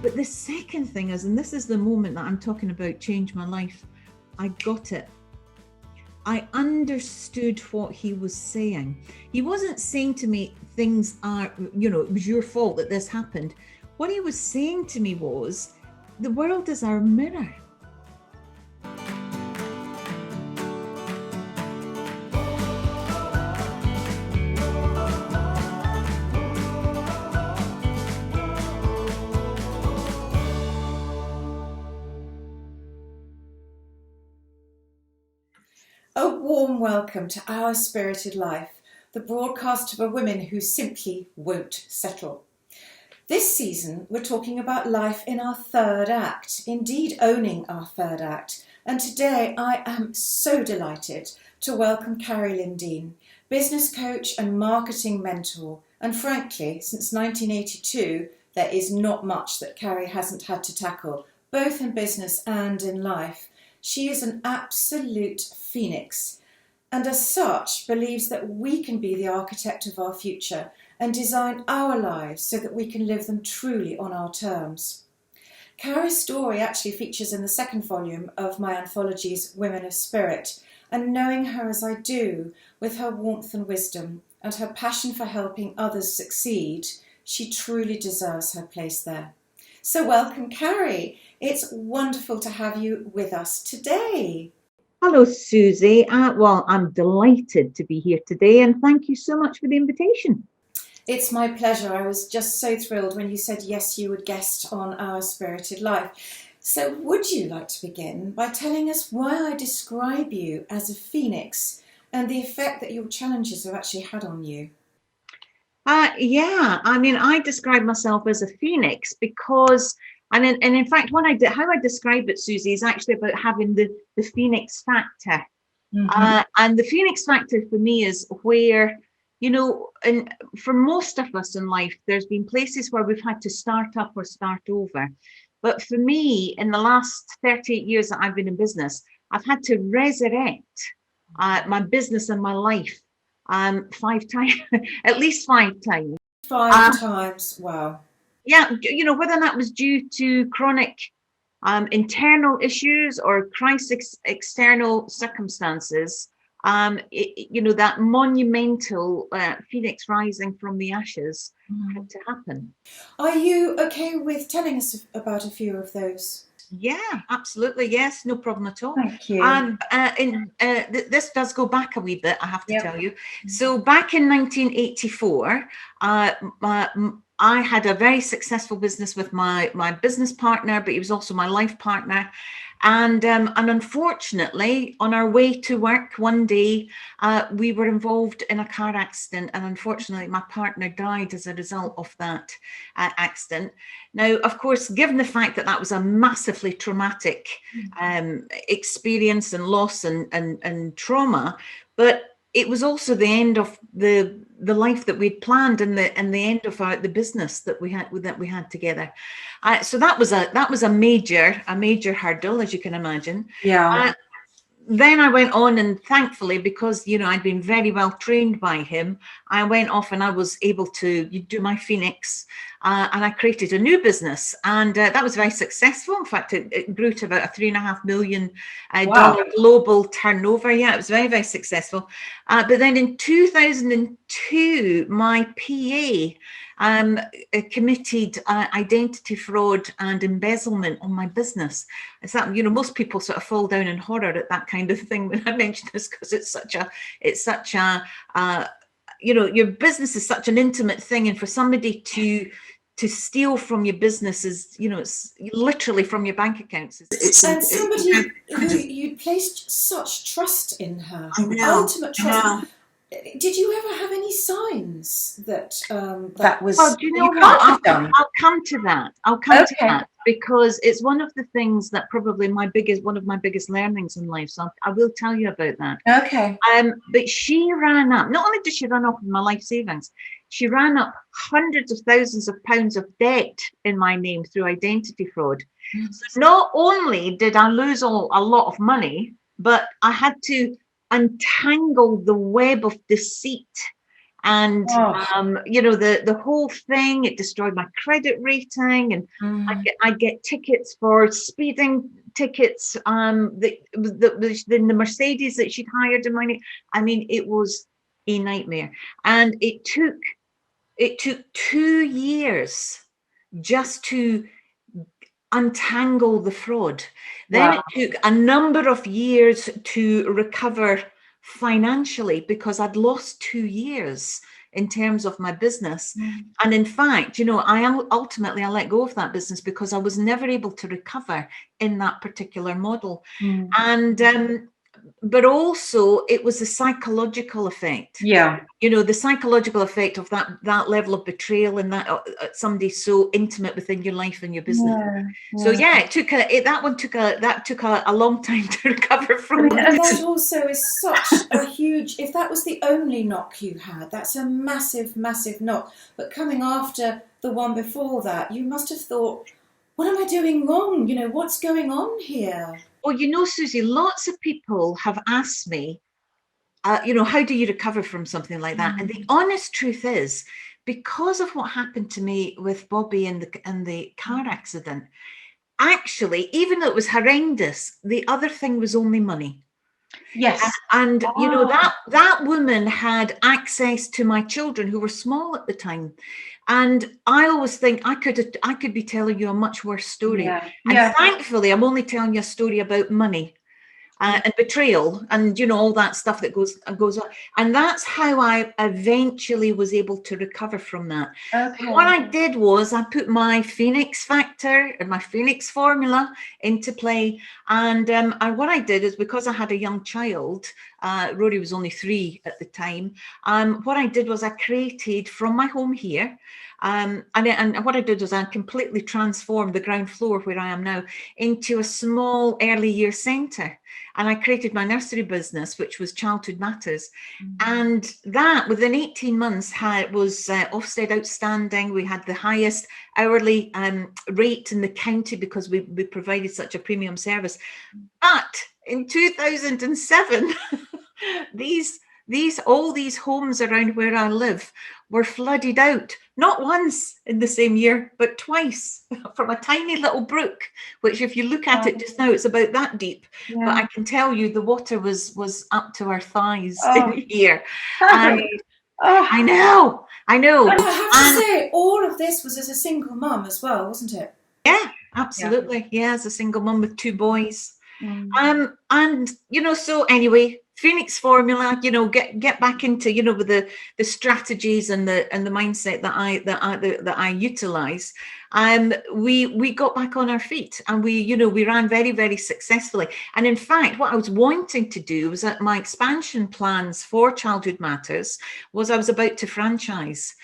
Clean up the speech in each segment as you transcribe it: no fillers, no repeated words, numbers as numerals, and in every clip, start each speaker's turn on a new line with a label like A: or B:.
A: But the second thing is, and this is the moment that I'm talking about, changed my life. I got it. I understood what he was saying. He wasn't saying to me, things are, it was your fault that this happened. What he was saying to me was, the world is our mirror.
B: A warm welcome to Our Spirited Life, the broadcast of a women who simply won't settle. This season, we're talking about life in our third act, indeed owning our third act. And today I am so delighted to welcome Carie Lyndene, business coach and marketing mentor. And frankly, since 1982, there is not much that Carie hasn't had to tackle, both in business and in life. She is an absolute phoenix, and as such believes that we can be the architect of our future and design our lives so that we can live them truly on our terms. Carie's story actually features in the second volume of my anthologies, Women of Spirit, and knowing her as I do, with her warmth and wisdom and her passion for helping others succeed, she truly deserves her place there. So welcome, Carie. It's wonderful to have you with us today.
A: Hello, Susie. Well, I'm delighted to be here today, and thank you so much for the invitation.
B: It's my pleasure. I was just so thrilled when you said yes, you would guest on Our Spirited Life. So would you like to begin by telling us why I describe you as a phoenix and the effect that your challenges have actually had on you?
A: I describe myself as a phoenix because, and in fact, how I describe it, Susie, is actually about having the phoenix factor. Mm-hmm. And the phoenix factor for me is where, and for most of us in life, there's been places where we've had to start up or start over. But for me, in the last 38 years that I've been in business, I've had to resurrect my business and my life 5 times, at least 5 times.
B: 5 times, wow.
A: Yeah, whether that was due to chronic internal issues or crisis external circumstances, that monumental phoenix rising from the ashes had to happen.
B: Are you okay with telling us about a few of those?
A: Yeah, absolutely. Yes, no problem at all.
B: Thank you.
A: This does go back a wee bit, I have to tell you. So back in 1984, I had a very successful business with my business partner, but he was also my life partner. And unfortunately, on our way to work one day, we were involved in a car accident. And unfortunately, my partner died as a result of that accident. Now, of course, given the fact that was a massively traumatic experience and loss and trauma, but it was also the end of the life that we'd planned and the end of the business that we had together. So that was a major hurdle, as you can imagine.
B: Yeah.
A: Then I went on, and thankfully, because I'd been very well trained by him, I went off and I was able to do my phoenix, and I created a new business, and that was very successful. In fact, it grew to about a $3.5 million dollar global turnover. Yeah, it was very, very successful. But then in 2002, my PA committed identity fraud and embezzlement on my business. It's that, most people sort of fall down in horror at that kind of thing when I mention this, because it's such a your business is such an intimate thing, and for somebody to steal from your business is, it's literally from your bank accounts.
B: And somebody who you placed such trust in her, ultimate trust. Did you ever have any signs that that was?
A: Well, do you know what? I'll come to that. To that, because it's one of the things that probably one of my biggest learnings in life. So I will tell you about that.
B: Okay.
A: But she ran up. Not only did she run up with my life savings, she ran up hundreds of thousands of pounds of debt in my name through identity fraud. Mm-hmm. So not only did I lose a lot of money, but I had to untangle the web of deceit And,
B: Oh.
A: the whole thing, it destroyed my credit rating, and I get tickets for speeding tickets, the Mercedes that she'd hired in my name. I mean, it was a nightmare. And it took 2 years just to untangle the fraud. Then
B: Wow.
A: it took a number of years to recover financially because I'd lost 2 years in terms of my business. And in fact, I ultimately let go of that business because I was never able to recover in that particular model. And but also it was the psychological effect.
B: Yeah.
A: The psychological effect of that level of betrayal, and that somebody so intimate within your life and your business. So it took a long time to recover from.
B: And that also is such a huge, if that was the only knock you had, that's a massive, massive knock. But coming after the one before that, you must have thought, what am I doing wrong? What's going on here?
A: Well, Susie, lots of people have asked me, how do you recover from something like that? And the honest truth is, because of what happened to me with Bobby in the car accident, actually, even though it was horrendous, the other thing was only money.
B: Yes.
A: And that woman had access to my children, who were small at the time. And I always think I could be telling you a much worse story. And thankfully, I'm only telling you a story about money. And betrayal, and all that stuff that goes on, and that's how I eventually was able to recover from that.
B: Okay.
A: What I did was I put my Phoenix factor and my Phoenix formula into play, and what I did is, because I had a young child, Rory was only 3 at the time. What I did was I created from my home here. And what I did was I completely transformed the ground floor where I am now into a small early year centre. And I created my nursery business, which was Childhood Matters. And that, within 18 months, was Ofsted outstanding. We had the highest hourly rate in the county because we provided such a premium service. But in 2007, all these homes around where I live were flooded out, not once in the same year, but twice, from a tiny little brook, which, if you look at it just now, it's about that deep. But I can tell you the water was up to our thighs in here. I know. And
B: I have to say, all of this was as a single mum as well, wasn't it?
A: Yeah, absolutely. Yeah, as a single mum with 2 boys. And so anyway, Phoenix formula, get back into, with the strategies and the mindset that I utilize. We got back on our feet, and we ran very, very successfully. And in fact, what I was wanting to do was, that my expansion plans for Childhood Matters was, I was about to franchise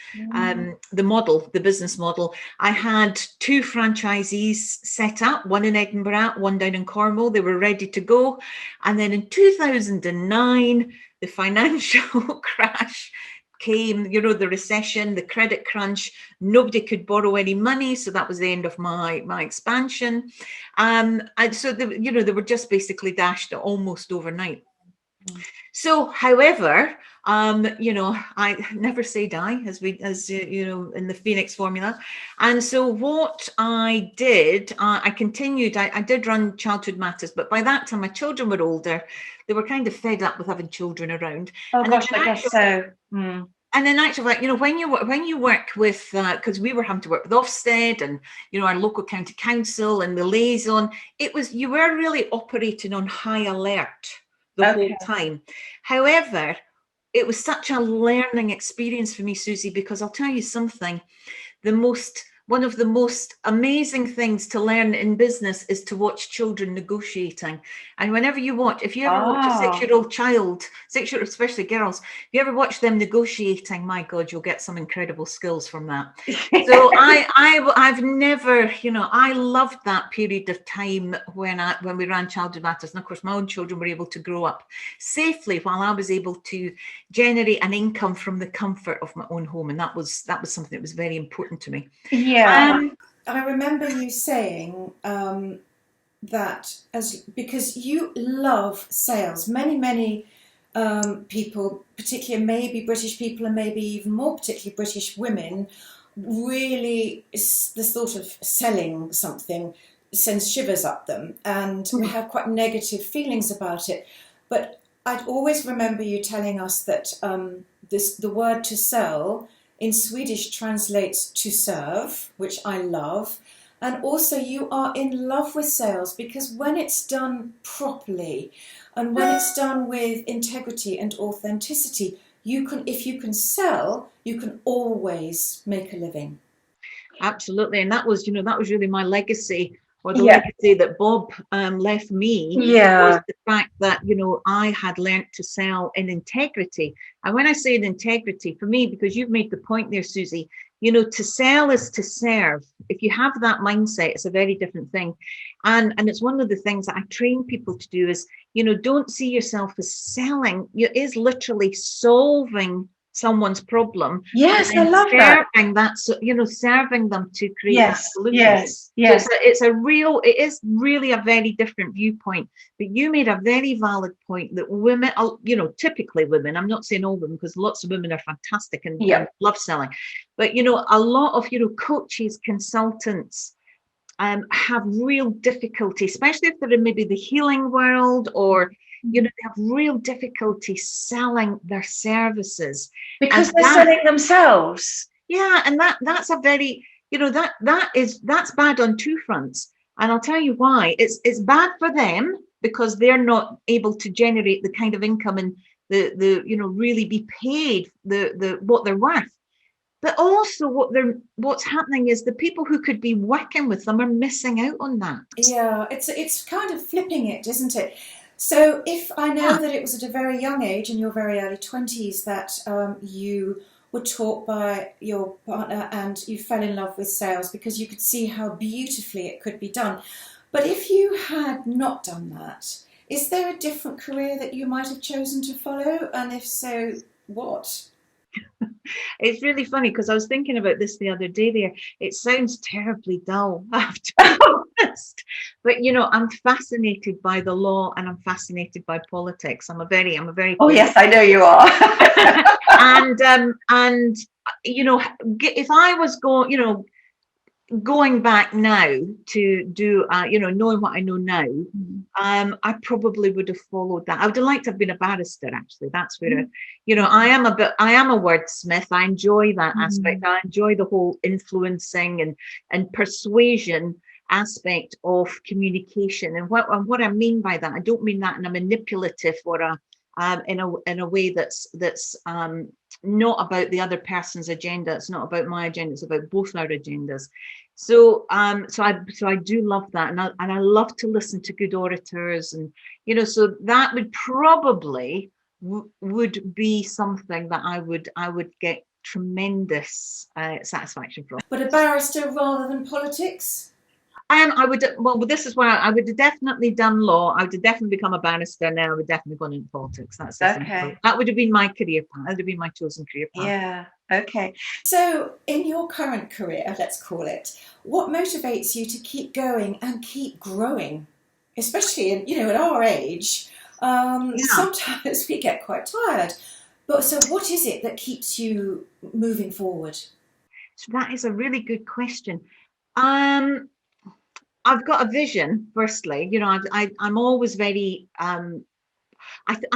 A: the business model. I had 2 franchisees set up, one in Edinburgh, one down in Cornwall. They were ready to go. And then in 2009, the financial crash came, the recession, the credit crunch. Nobody could borrow any money. So that was the end of my expansion. And so, they were just basically dashed almost overnight. So, however, I never say die, as in the Phoenix formula. And so what I did, I continued, I did run Childhood Matters, but by that time my children were older. They were kind of fed up with having children around.
B: Oh, gosh, I guess so.
A: And in actual fact, when you work with, because we were having to work with Ofsted and, our local county council and the liaison, you were really operating on high alert the whole time. However, it was such a learning experience for me, Susie, because I'll tell you something, one of the most amazing things to learn in business is to watch children negotiating. And whenever if you ever watch a 6-year-old child, 6-year-old, especially girls, if you ever watch them negotiating, my God, you'll get some incredible skills from that. So I've never, I loved that period of time when we ran Childhood Matters. And of course, my own children were able to grow up safely while I was able to generate an income from the comfort of my own home. And that was something that was very important to me.
B: Yeah. I remember you saying that because you love sales, many people, particularly maybe British people and maybe even more particularly British women, really the thought of selling something sends shivers up them, and we have quite negative feelings about it. But I'd always remember you telling us that the word to sell in Swedish translates to serve, which I love. And also you are in love with sales, because when it's done properly and when it's done with integrity and authenticity, if you can sell, you can always make a living.
A: Absolutely. And that was really my legacy, or the legacy that Bob left me, was the fact that, I had learnt to sell in integrity. And when I say in integrity, for me, because you've made the point there, Susie, to sell is to serve. If you have that mindset, it's a very different thing. And it's one of the things that I train people to do is, don't see yourself as selling. It is literally solving someone's problem.
C: Yes, I love
A: serving that. So, serving them to create that solution.
C: Yes.
A: So it is really a very different viewpoint. But you made a very valid point that women, typically women, I'm not saying all women, because lots of women are fantastic and love selling. But, a lot of, coaches, consultants, have real difficulty, especially if they're in maybe the healing world, or they have real difficulty selling their services
C: because they're selling themselves.
A: Yeah, and that's a very, that's bad on two fronts. And I'll tell you why. It's bad for them because they're not able to generate the kind of income and the really be paid the what they're worth. But also what's happening is the people who could be working with them are missing out on that.
B: Yeah, it's kind of flipping it, isn't it? So if I know that it was at a very young age, in your very early 20s, that you were taught by your partner and you fell in love with sales because you could see how beautifully it could be done. But if you had not done that, is there a different career that you might have chosen to follow? And if so, what?
A: It's really funny because I was thinking about this the other day there. It sounds terribly dull, I have to be honest. But, I'm fascinated by the law and I'm fascinated by politics. I'm a very
C: Oh, yes, I know you are.
A: and if I was going back now to do, knowing what I know now, I probably would have followed that. I would have liked to have been a barrister, actually. That's where, I am a wordsmith. I enjoy that aspect. I enjoy the whole influencing and persuasion aspect of communication. And what I mean by that, I don't mean that in a manipulative or in a way that's not about the other person's agenda. It's not about my agenda. It's about both our agendas. So I do love that, and I love to listen to good orators, and so that would probably would be something that I would get tremendous satisfaction from.
B: But a barrister rather than politics?
A: I would, this is where I would have definitely done law. I would have definitely become a barrister. Now I would definitely gone into politics. That's okay. That would have been my career path. That would have been my chosen career path.
C: Yeah. Okay.
B: So in your current career, let's call it, what motivates you to keep going and keep growing? Especially at our age, sometimes we get quite tired. But so what is it that keeps you moving forward?
A: So that is a really good question. I've got a vision, firstly. I'm always very, I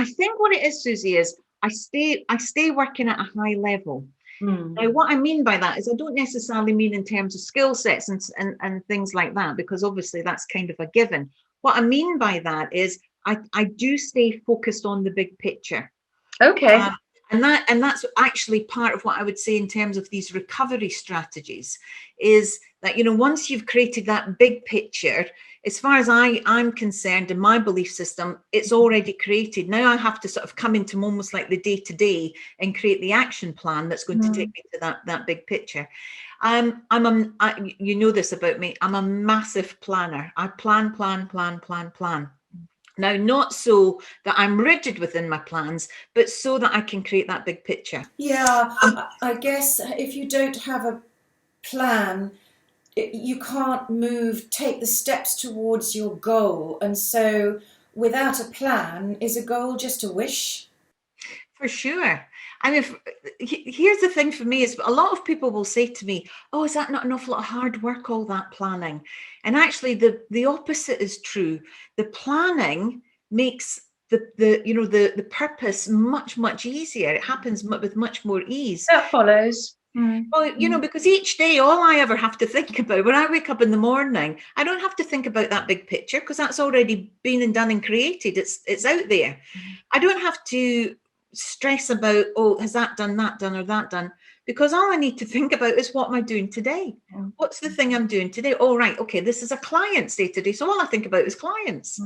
A: think what it is, Susie, is I stay working at a high level. Now, what I mean by that is I don't necessarily mean in terms of skill sets and things like that, because obviously that's kind of a given. What I mean by that is I do stay focused on the big picture.
C: Okay.
A: And that's actually part of what I would say in terms of these recovery strategies, is that, once you've created that big picture, as far as I'm concerned, in my belief system, it's already created. Now I have to sort of come into almost like the day-to-day and create the action plan that's going to take me to that big picture. You know this about me. I'm a massive planner. I plan. Now, not so that I'm rigid within my plans, but so that I can create that big picture.
B: Yeah, I guess if you don't have a plan, you can't take the steps towards your goal. And so without a plan, is a goal just a wish?
A: For sure. I mean, here's the thing for me is a lot of people will say to me, oh, is that not an awful lot of hard work, all that planning? And actually the opposite is true. The planning makes the purpose much easier. It happens with much more ease.
C: That follows.
A: Well, because each day, all I ever have to think about when I wake up in the morning, I don't have to think about that big picture because that's already been and done and created. It's out there. I don't have to stress about, oh, has that done, or that done? Because all I need to think about is what am I doing today? What's the thing I'm doing today? Oh, right. Okay. This is a client's day today. So all I think about is clients.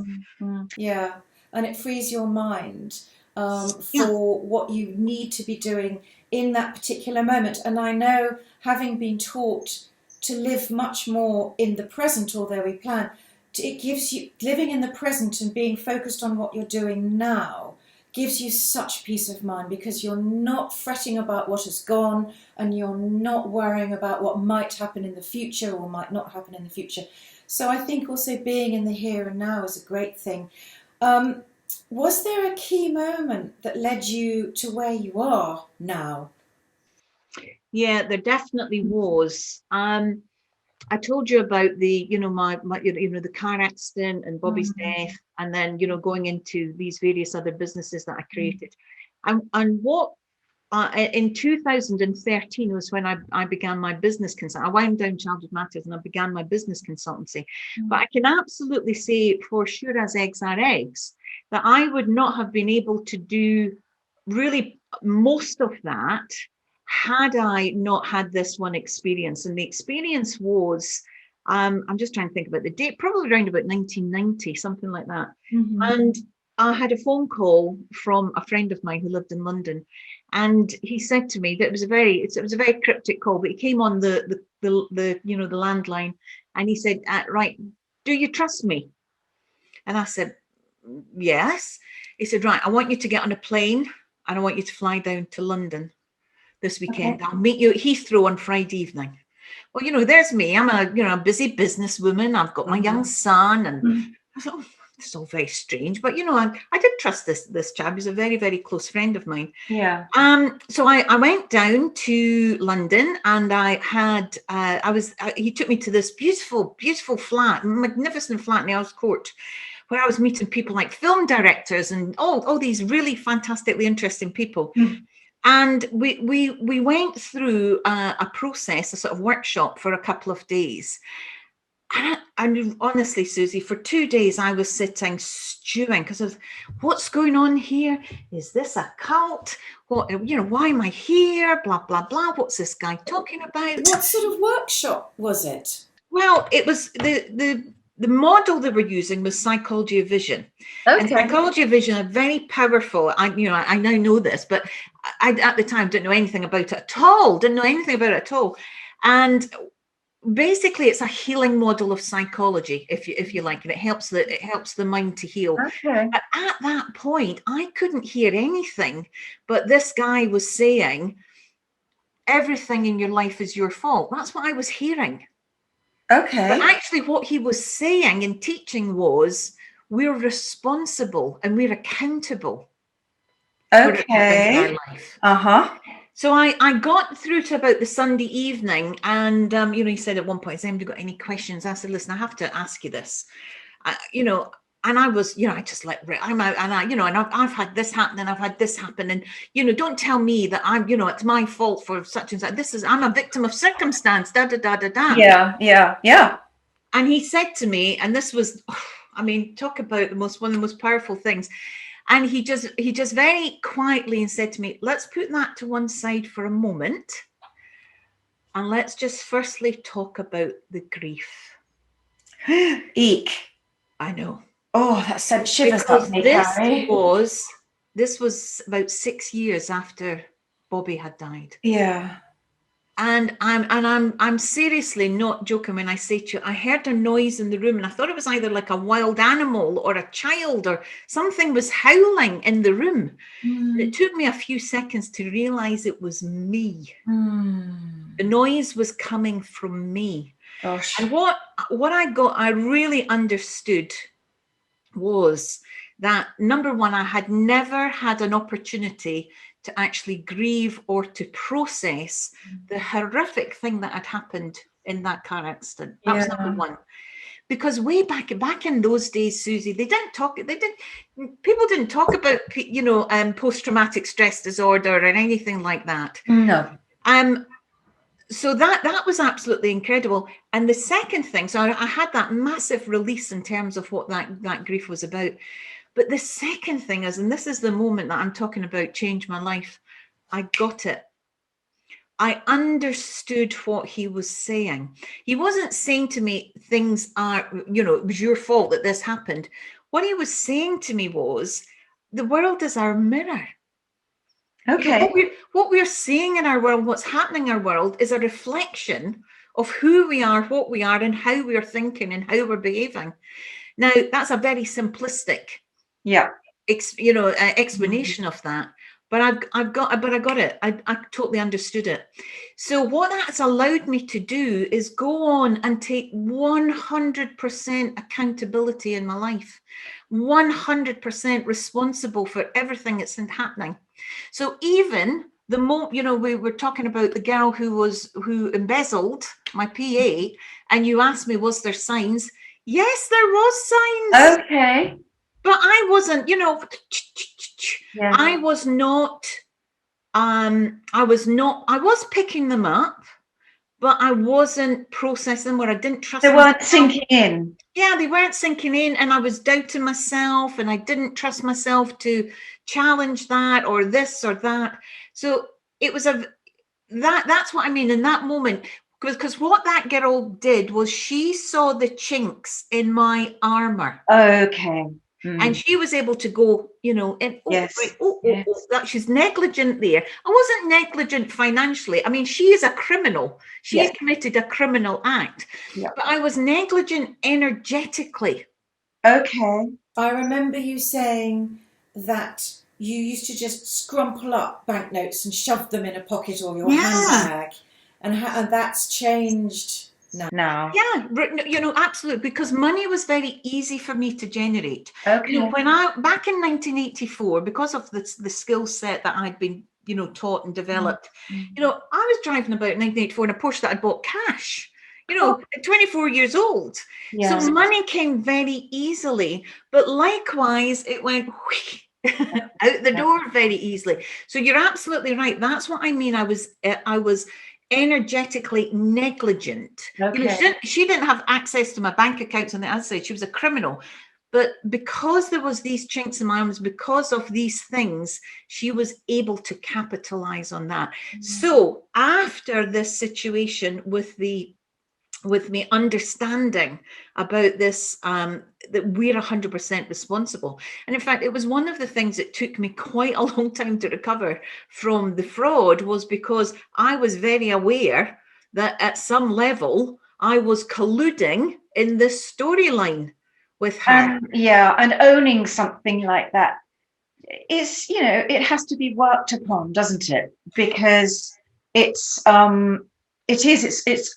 B: Yeah. And it frees your mind for what you need to be doing in that particular moment. And I know, having been taught to live much more in the present, although we plan, it gives you, living in the present and being focused on what you're doing now gives you such peace of mind, because you're not fretting about what has gone and you're not worrying about what might happen in the future or might not happen in the future. So I think also being in the here and now is a great thing. Was there a key moment that led you to where you are now?
A: Yeah, there definitely was. I told you about the, the car accident and Bobby's death, and then, going into these various other businesses that I created. And what in 2013 was when I began my business consultancy. I wound down Childhood Matters and I began my business consultancy. But I can absolutely say for sure, as eggs are eggs, that I would not have been able to do really most of that had I not had this one experience. And the experience was, I'm just trying to think about the date, probably around about 1990, something like that. And I had a phone call from a friend of mine who lived in London, and he said to me that it was a very cryptic call, but he came on the landline, and he said, right, do you trust me? And I said, yes. He said, right, I want you to get on a plane and I want you to fly down to London this weekend. Okay. I'll meet you at Heathrow on Friday evening. Well, there's me. I'm a busy businesswoman. I've got my young son, and I thought, oh, this is all very strange. But I did trust this chap. He's a very, very close friend of mine.
C: Yeah.
A: So I went down to London, and he took me to this beautiful, beautiful flat, magnificent flat in Earl's Court, where I was meeting people like film directors and all these really fantastically interesting people. And we went through a process, a sort of workshop for a couple of days. And honestly, Susie, for 2 days I was sitting stewing because of what's going on here. Is this a cult? What, why am I here? Blah, blah, blah. What's this guy talking about?
B: What sort of workshop was it?
A: Well, it was the model they were using was psychology of vision. Okay. And psychology of vision are very powerful. I now know this, but I at the time didn't know anything about it at all. And basically, it's a healing model of psychology, if you like, and it helps the mind to heal.
C: Okay.
A: But at that point, I couldn't hear anything, but this guy was saying, everything in your life is your fault. That's what I was hearing.
C: Okay.
A: But actually, what he was saying and teaching was, we're responsible and we're accountable.
C: Okay.
A: For everything in our life. So I got through to about the Sunday evening, and he said at one point, "Has anybody got any questions?" I said, "Listen, I have to ask you this." And I was, I just let I'm out, and I've had this happen, and I've had this happen, and don't tell me that I'm, it's my fault for such and such. I'm a victim of circumstance. Da da da da da.
C: Yeah.
A: And he said to me, and this was, talk about one of the most powerful things. And he just very quietly and said to me, let's put that to one side for a moment. And let's just firstly talk about the grief.
C: Eek.
A: I know.
C: Oh, that sent shivers up me, Carie.
A: This was about 6 years after Bobby had died.
C: Yeah.
A: And I'm seriously not joking when I say to you, I heard a noise in the room, and I thought it was either like a wild animal or a child or something was howling in the room. And it took me a few seconds to realize it was me. The noise was coming from me. Gosh. And what I really understood was that, number one, I had never had an opportunity to actually grieve or to process the horrific thing that had happened in that car accident. That was number one. Because way back in those days, Susie, people didn't talk about, post-traumatic stress disorder or anything like that.
C: No.
A: So that was absolutely incredible. And the second thing, so I had that massive release in terms of what that grief was about. But the second thing is, and this is the moment that I'm talking about, changed my life. I got it. I understood what he was saying. He wasn't saying to me things are, it was your fault that this happened. What he was saying to me was, the world is our mirror.
C: Okay.
A: What we're seeing in our world, what's happening in our world, is a reflection of who we are, what we are, and how we're thinking and how we're behaving. Now, that's a very simplistic, explanation of that. But I got it. I totally understood it. So what that's allowed me to do is go on and take 100% accountability in my life, 100% responsible for everything that's happening. So even the moment, we were talking about the girl who embezzled my PA, and you asked me, was there signs? Yes, there was signs.
C: Okay.
A: But I wasn't, I was not, I was picking them up, but I wasn't processing where I didn't trust
C: They weren't
A: myself.
C: sinking in.
A: Yeah, they weren't sinking in, and I was doubting myself, and I didn't trust myself to challenge that or this or that. So it was that's what I mean in that moment, because what that girl did was she saw the chinks in my armor.
C: Okay.
A: And she was able to go, and that she's negligent there. I wasn't negligent financially. I mean, she is a criminal. She had committed a criminal act. But I was negligent energetically.
C: Okay.
B: I remember you saying that you used to just scrumple up banknotes and shove them in a pocket or your handbag, and that's changed now.
A: Yeah, absolutely, because money was very easy for me to generate.
C: Okay.
A: When back in 1984, because of the skill set that I'd been, taught and developed, I was driving about in 1984 in a Porsche that I bought cash. At 24 years old. So money came very easily, but likewise it went out the door very easily. So you're absolutely right. That's what I mean. I was energetically negligent. She didn't have access to my bank accounts on the other side. She was a criminal. But because there was these chinks in my arms, because of these things, she was able to capitalize on that. So after this situation with me understanding about this, that we're 100% responsible. And in fact, it was one of the things that took me quite a long time to recover from the fraud, was because I was very aware that at some level I was colluding in this storyline with her.
C: And owning something like that is, it has to be worked upon, doesn't it? Because it's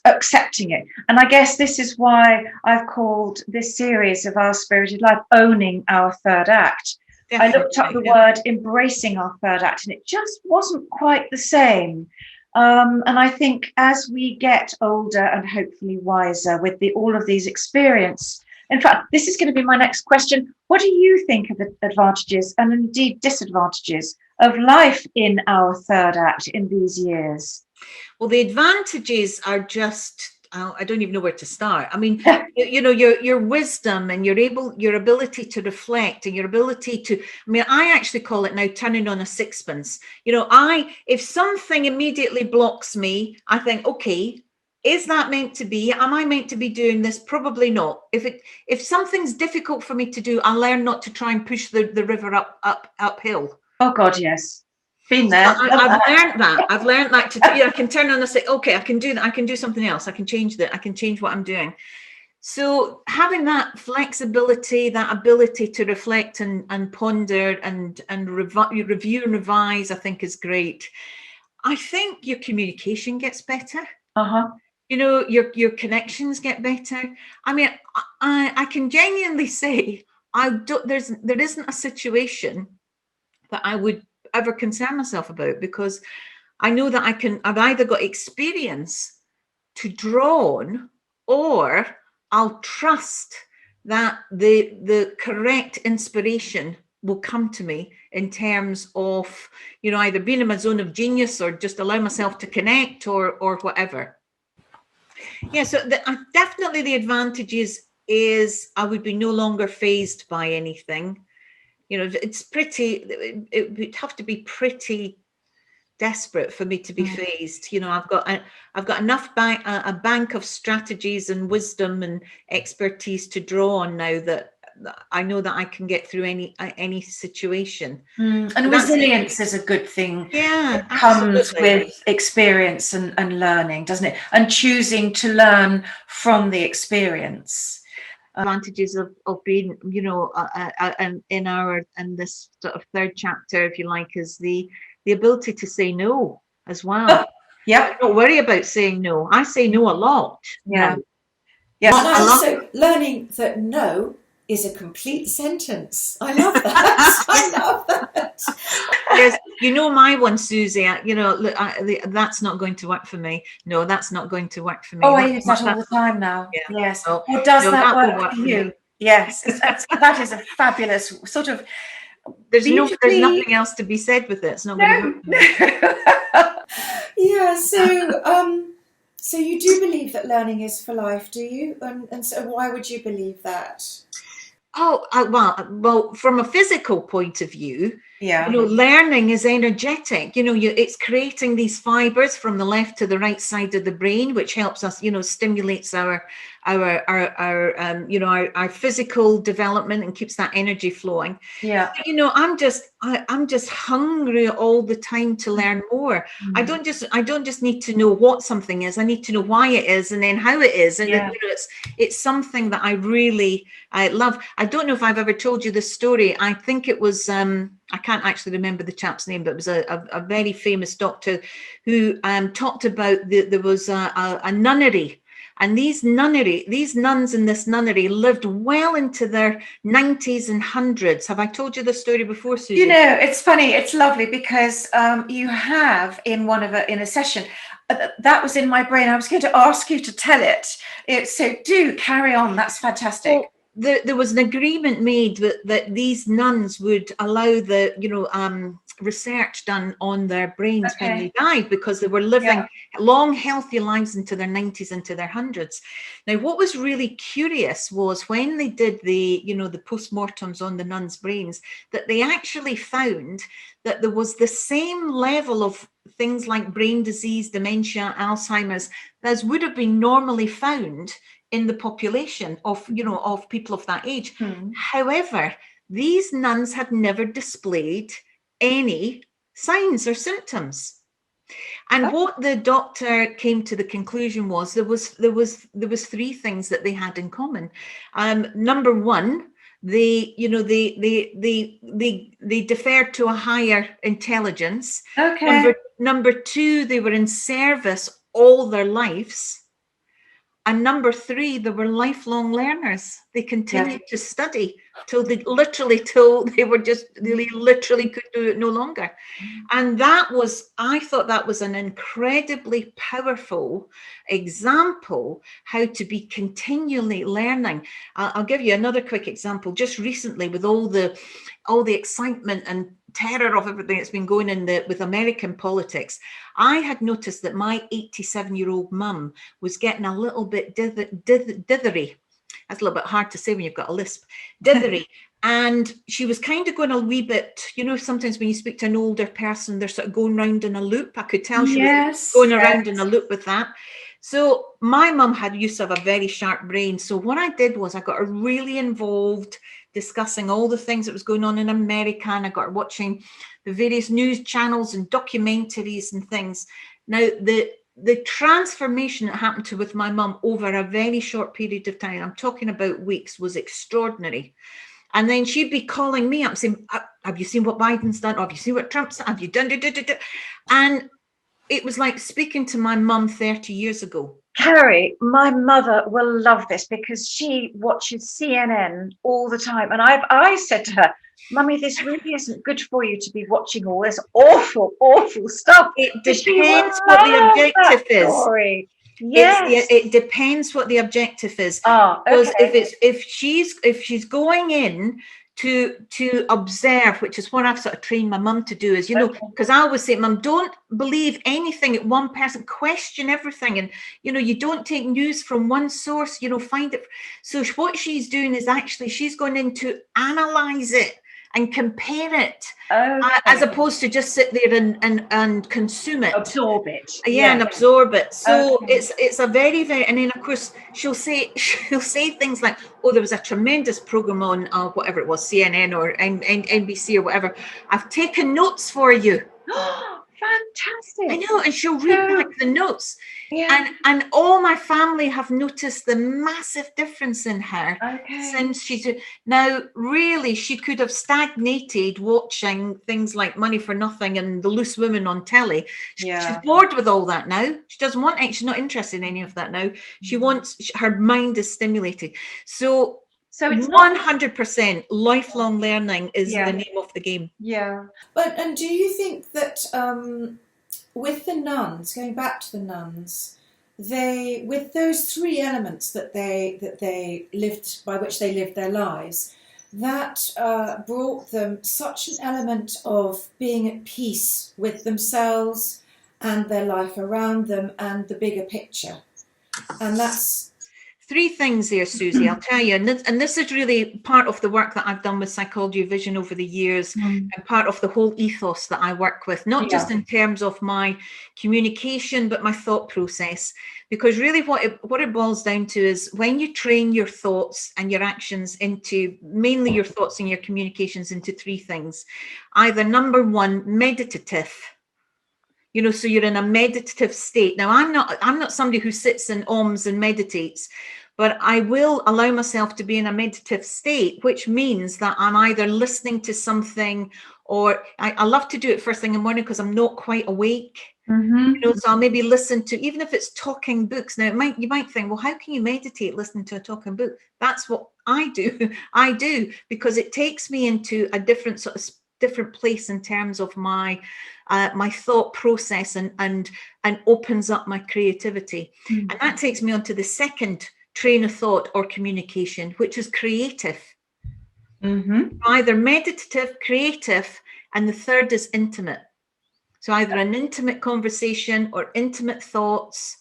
C: accepting it. And I guess this is why I've called this series of Our Spirited Life Owning Our Third Act. Definitely, I looked up the word embracing our third act, and it just wasn't quite the same. And I think as we get older and hopefully wiser with all of these experience, in fact, this is going to be my next question. What do you think of the advantages and indeed disadvantages of life in our third act in these years?
A: Well, the advantages are just, I don't even know where to start. I mean, your wisdom and your ability to reflect and your ability to, I actually call it now turning on a sixpence. If something immediately blocks me, I think, okay, is that meant to be? Am I meant to be doing this? Probably not. If something's difficult for me to do, I learn not to try and push the river uphill.
C: Oh God, yes. Been there.
A: I've learned that I can turn on and say, okay, I can do that. I can do something else. I can change that. I can change what I'm doing. So having that flexibility, that ability to reflect and ponder and review and revise, I think is great. I think your communication gets better. Your connections get better. I can genuinely say there isn't a situation that I would ever concern myself about, because I know that I've either got experience to draw on, or I'll trust that the correct inspiration will come to me in terms of, either being in my zone of genius or just allow myself to connect or whatever. Yeah, so definitely the advantages is I would be no longer fazed by anything. It would have to be pretty desperate for me to be fazed. I've got enough a bank of strategies and wisdom and expertise to draw on now that I know that I can get through any situation.
C: And resilience is a good thing.
A: Yeah,
C: it comes with experience and learning, doesn't it? And choosing to learn from the experience.
A: Advantages of being, in this sort of third chapter, if you like, is the ability to say no as well.
C: Yeah.
A: Don't worry about saying no. I say no a lot.
C: Yeah.
B: Yes. And also learning that no is a complete sentence. I love that. I love that.
A: Yes, my one, Susie. That's not going to work for me. No, that's not going to work for me.
C: Oh, I use that all the time now.
A: Yeah.
C: Yes.
A: So,
C: or does that work for you? Yes. That is a fabulous sort of.
A: There's nothing else to be said with it. It's not going to work.
B: Yeah. So you do believe that learning is for life, do you? And so why would you believe that?
A: Oh, well, from a physical point of view,
C: yeah,
A: learning is energetic. It's creating these fibers from the left to the right side of the brain, which helps us, stimulates our physical development and keeps that energy flowing.
C: Yeah.
A: But, I'm just hungry all the time to learn more. I don't just need to know what something is. I need to know why it is, and then how it is. And it's something that I love. I don't know if I've ever told you this story. I think it was I can't actually remember the chap's name, but it was a very famous doctor who talked about there was a nunnery. And these nuns in this nunnery lived well into their 90s and 100s. Have I told you the story before, Susie?
C: It's funny. It's lovely because you have in a session, that was in my brain. I was going to ask you to tell it. So do carry on. That's fantastic.
A: Well, there was an agreement made that these nuns would allow the research done on their brains when they died, because they were living long, healthy lives into their 90s, into their 100s. Now, what was really curious was when they did the postmortems on the nuns' brains, that they actually found that there was the same level of things like brain disease, dementia, Alzheimer's, as would have been normally found in the population of people of that age. However, these nuns had never displayed any signs or symptoms. And what the doctor came to the conclusion was there was three things that they had in common. Number one, they deferred to a higher intelligence. Number two, they were in service all their lives. And number three, they were lifelong learners. They continued to study till they literally could do it no longer. And I thought that was an incredibly powerful example how to be continually learning. I'll give you another quick example. Just recently, with all the excitement and terror of everything that's been going in with American politics, I had noticed that my 87-year-old mum was getting a little bit dithery. That's a little bit hard to say when you've got a lisp. Dithery. And she was kind of going a wee bit, sometimes when you speak to an older person, they're sort of going round in a loop. I could tell she was going around in a loop with that. So my mum had use of a very sharp brain. So what I did was I got her really involved, discussing all the things that was going on in America, and I got her watching the various news channels and documentaries and things. Now, the transformation that happened with my mum over a very short period of time, I'm talking about weeks, was extraordinary. And then she'd be calling me up saying, have you seen what Biden's done? Or have you seen what Trump's done? Have you done? And it was like speaking to my mum 30 years ago.
C: Carie, my mother will love this because she watches CNN all the time. And I said to her, Mummy, this really isn't good for you to be watching all this awful, awful stuff.
A: It
C: But she will
A: depends what the
C: love
A: objective
C: that
A: is.
C: story. Yes.
A: It depends what the objective is.
C: Ah,
A: Because
C: okay.
A: if she's going in to observe, which is what I've sort of trained my mum to do, is, because I always say, Mum, don't believe anything that one person, question everything, and you don't take news from one source, find it. So what she's doing is actually she's going in to analyze it and compare it, as opposed to just sit there and consume it,
C: absorb it,
A: and absorb it. So it's a very, very, and then of course she'll say things like, oh, there was a tremendous program on whatever it was, CNN or NBC or whatever, I've taken notes for you.
C: Fantastic.
A: I know, and she'll read back the notes.
C: Yeah.
A: And all my family have noticed the massive difference in her since she's now. Really, she could have stagnated watching things like Money for Nothing and The Loose Women on telly. She's bored with all that now. She doesn't want it. She's not interested in any of that now. She wants, her mind is stimulated. So it's 100% lifelong learning is the name of the game.
C: Yeah.
B: And do you think that with the nuns, going back to the nuns, they, with those three elements that they lived, by which they lived their lives, that brought them such an element of being at peace with themselves and their life around them and the bigger picture? And that's
A: three things there, Susie, I'll tell you. And this is really part of the work that I've done with Psychology of Vision over the years, and part of the whole ethos that I work with, not just in terms of my communication, but my thought process. Because really what it boils down to is when you train your thoughts and your actions into, mainly your thoughts and your communications, into three things. Either number one, meditative. So you're in a meditative state. Now, I'm not somebody who sits in OMS and meditates, but I will allow myself to be in a meditative state, which means that I'm either listening to something, or I love to do it first thing in the morning because I'm not quite awake. So I'll maybe listen to, even if it's talking books. Now, you might think, well, how can you meditate listening to a talking book? That's what I do. I do, because it takes me into a different sort of different place in terms of my my thought process and opens up my creativity. And that takes me on to the second train of thought or communication, which is creative. Either meditative, creative, and the third is intimate. So either an intimate conversation or intimate thoughts,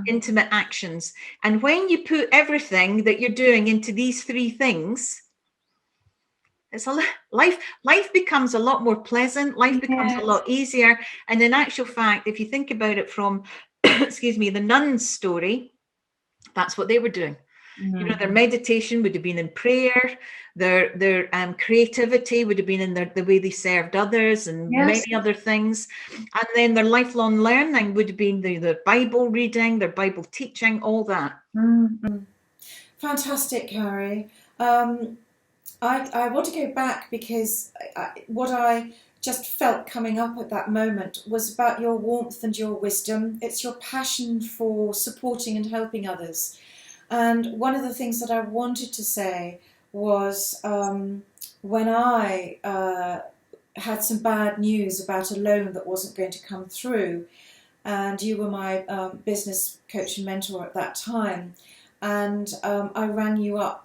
A: intimate actions. And when you put everything that you're doing into these three things, it's life becomes a lot more pleasant. Life becomes a lot easier. And in actual fact, if you think about it from, excuse me, the nuns' story, that's what they were doing. Their meditation would have been in prayer. Their creativity would have been in the way they served others and many other things. And then their lifelong learning would have been the Bible reading, their Bible teaching, all that.
B: Fantastic, Carie. I want to go back because what I just felt coming up at that moment was about your warmth and your wisdom. It's your passion for supporting and helping others. And one of the things that I wanted to say was when I had some bad news about a loan that wasn't going to come through, and you were my business coach and mentor at that time, and I rang you up.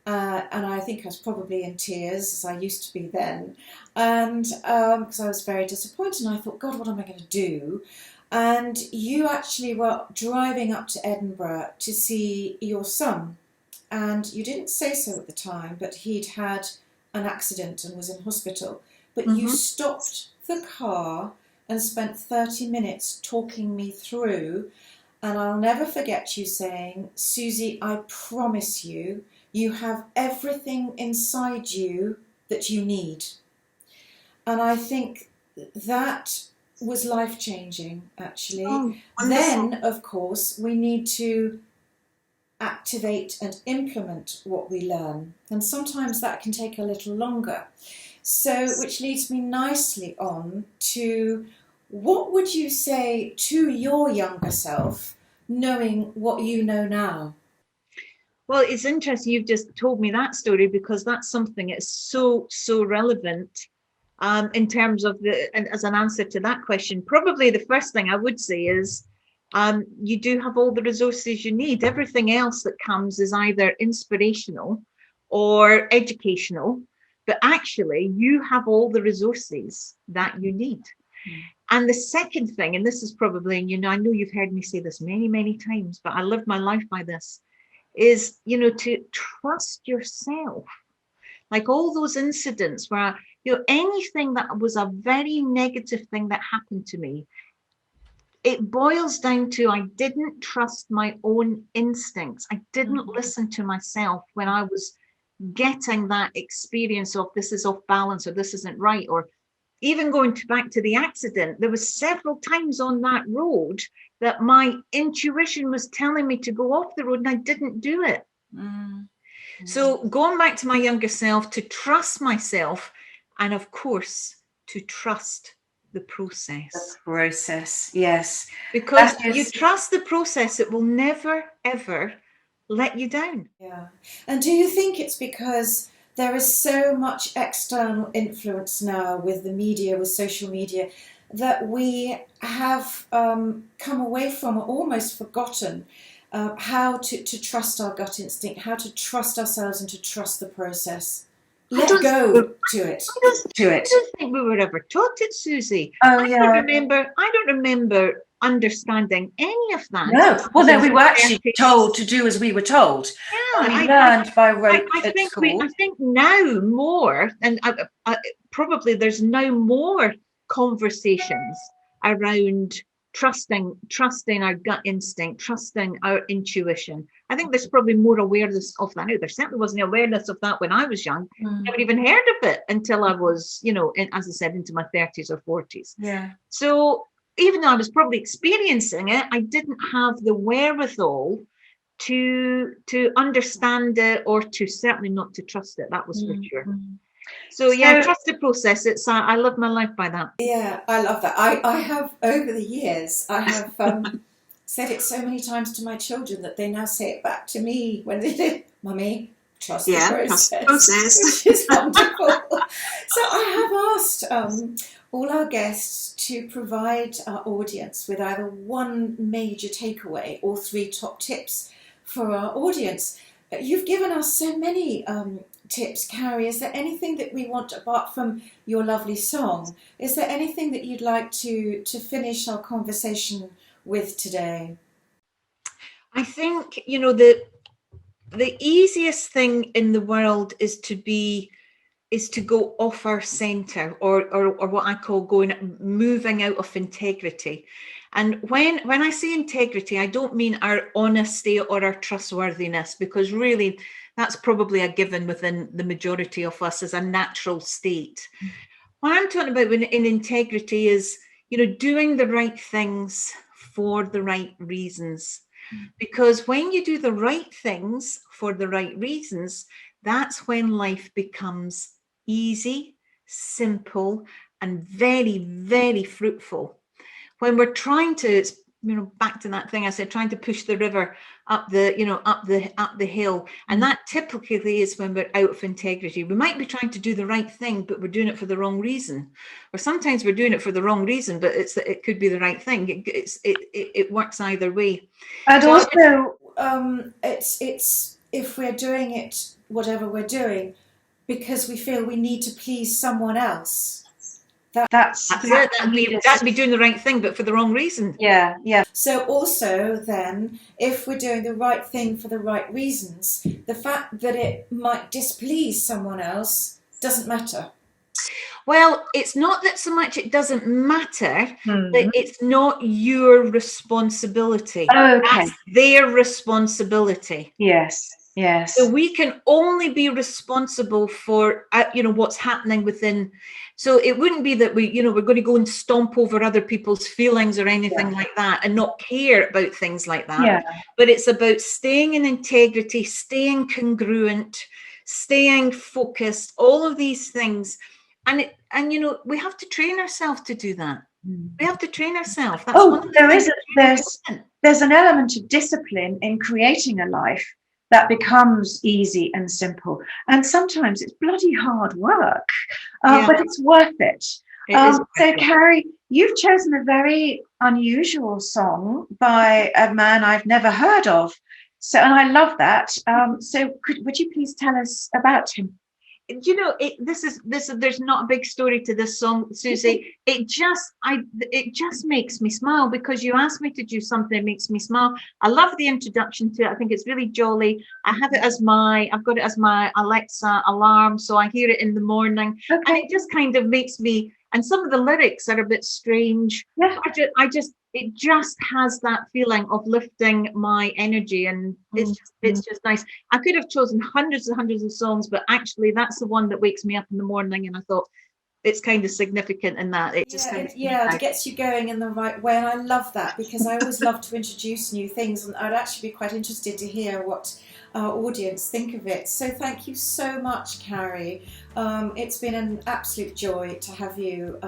B: And I think I was probably in tears, as I used to be then, and because I was very disappointed, and I thought, God, what am I going to do? And you actually were driving up to Edinburgh to see your son, and you didn't say so at the time, but he'd had an accident and was in hospital. But you stopped the car and spent 30 minutes talking me through, and I'll never forget you saying, Susie, I promise you, you have everything inside you that you need. And I think that was life-changing, actually. Then, of course, we need to activate and implement what we learn. And sometimes that can take a little longer. So, which leads me nicely on to, what would you say to your younger self knowing what you know now?
A: Well, it's interesting you've just told me that story, because that's something that's so relevant in terms of and as an answer to that question. Probably the first thing I would say is you do have all the resources you need. Everything else that comes is either inspirational or educational, but actually you have all the resources that you need. And the second thing, and this is probably, I know you've heard me say this many times, but I live my life by this, is, to trust yourself. Like all those incidents where, anything that was a very negative thing that happened to me, it boils down to I didn't trust my own instincts. I didn't listen to myself when I was getting that experience of this is off balance, or this isn't right, or even going back to the accident, there was several times on that road that my intuition was telling me to go off the road and I didn't do it. So going back to my younger self, to trust myself, and of course, to trust the process.
C: The process, yes.
A: Because you trust the process, it will never, ever let you down.
B: Yeah. And do you think it's because there is so much external influence now with the media, with social media, that we have come away from, or almost forgotten, how to trust our gut instinct, how to trust ourselves and to trust the process? Let go to it.
A: I don't think we were ever taught it, Susie.
C: Oh,
A: I don't remember understanding any of that.
C: No, well, no, we were actually told to do as we were told.
A: Yeah,
C: we learned by rote
A: I
C: at school.
A: I think now more, and probably there's now more conversations around trusting our gut instinct, trusting our intuition. I think there's probably more awareness of that now. There certainly wasn't awareness of that when I was young. Never even heard of it until I was, as I said, into my 30s or 40s.
C: Yeah.
A: So even though I was probably experiencing it, I didn't have the wherewithal to understand it, or to certainly not to trust it. That was for sure. So yeah, trust the process. It's I live my life by that.
B: Yeah, I love that. I have, over the years, I have said it so many times to my children that they now say it back to me when they do. Mummy, trust the process. Which is wonderful. So I have asked all our guests to provide our audience with either one major takeaway or 3 top tips for our audience. You've given us so many tips, Carie. Is there anything that we want, apart from your lovely song, is there anything that you'd like to finish our conversation with today?
A: I think, the easiest thing in the world is to go off our center, or what I call moving out of integrity. And when I say integrity, I don't mean our honesty or our trustworthiness, because really that's probably a given within the majority of us as a natural state. What I'm talking about in integrity is, doing the right things for the right reasons. Because when you do the right things for the right reasons, that's when life becomes easy, simple, and very, very fruitful. When we're trying to, back to that thing I said, trying to push the river up the hill, and that typically is when we're out of integrity. We might be trying to do the right thing, but we're doing it for the wrong reason, or sometimes we're doing it for the wrong reason, but it could be the right thing. It works either way.
C: And
A: so
C: also,
B: it's if we're doing it, whatever we're doing, because we feel we need to please someone else.
A: That's it. That'd be doing the right thing, but for the wrong reason.
C: Yeah.
B: So also then, if we're doing the right thing for the right reasons, the fact that it might displease someone else doesn't matter.
A: Well, it's not that so much it doesn't matter, that it's not your responsibility.
C: Okay.
A: That's their responsibility.
C: Yes.
A: So we can only be responsible for, what's happening within. So it wouldn't be that we're going to go and stomp over other people's feelings or anything like that, and not care about things like that.
C: Yeah.
A: But it's about staying in integrity, staying congruent, staying focused, all of these things. And we have to train ourselves to do that. We have to train ourselves. That's
C: there's there's an element of discipline in creating a life that becomes easy and simple. And sometimes it's bloody hard work, but it's worth it. So, Carie, you've chosen a very unusual song by a man I've never heard of. So, and I love that. So would you please tell us about him?
A: You know, there's not a big story to this song, Susie. It just makes me smile, because you asked me to do something that makes me smile. I love the introduction to it. I think it's really jolly. I've got it as my Alexa alarm, so I hear it in the morning. And it just kind of makes me, and some of the lyrics are a bit strange.
C: Yeah.
A: It just has that feeling of lifting my energy, and it's just nice. I could have chosen hundreds and hundreds of songs, but actually that's the one that wakes me up in the morning, and I thought it's kind of significant in that it just
B: it gets you going in the right way. And I love that, because I always love to introduce new things, and I'd actually be quite interested to hear what our audience think of it. So thank you so much, Carie. It's been an absolute joy to have you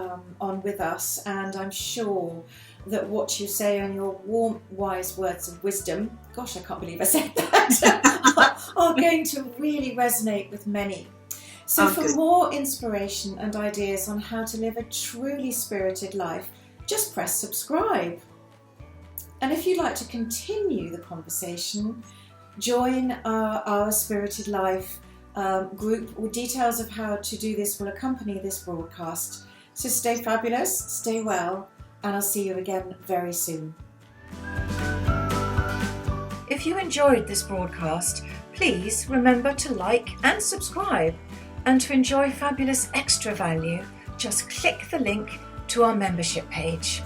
B: on with us, and I'm sure that what you say and your warm, wise words of wisdom, gosh, I can't believe I said that, are going to really resonate with many. So for more inspiration and ideas on how to live a truly spirited life, just press subscribe. And if you'd like to continue the conversation, join our Spirited Life group, or details of how to do this will accompany this broadcast. So stay fabulous, stay well, and I'll see you again very soon.
D: If you enjoyed this broadcast, please remember to like and subscribe. And to enjoy fabulous extra value, just click the link to our membership page.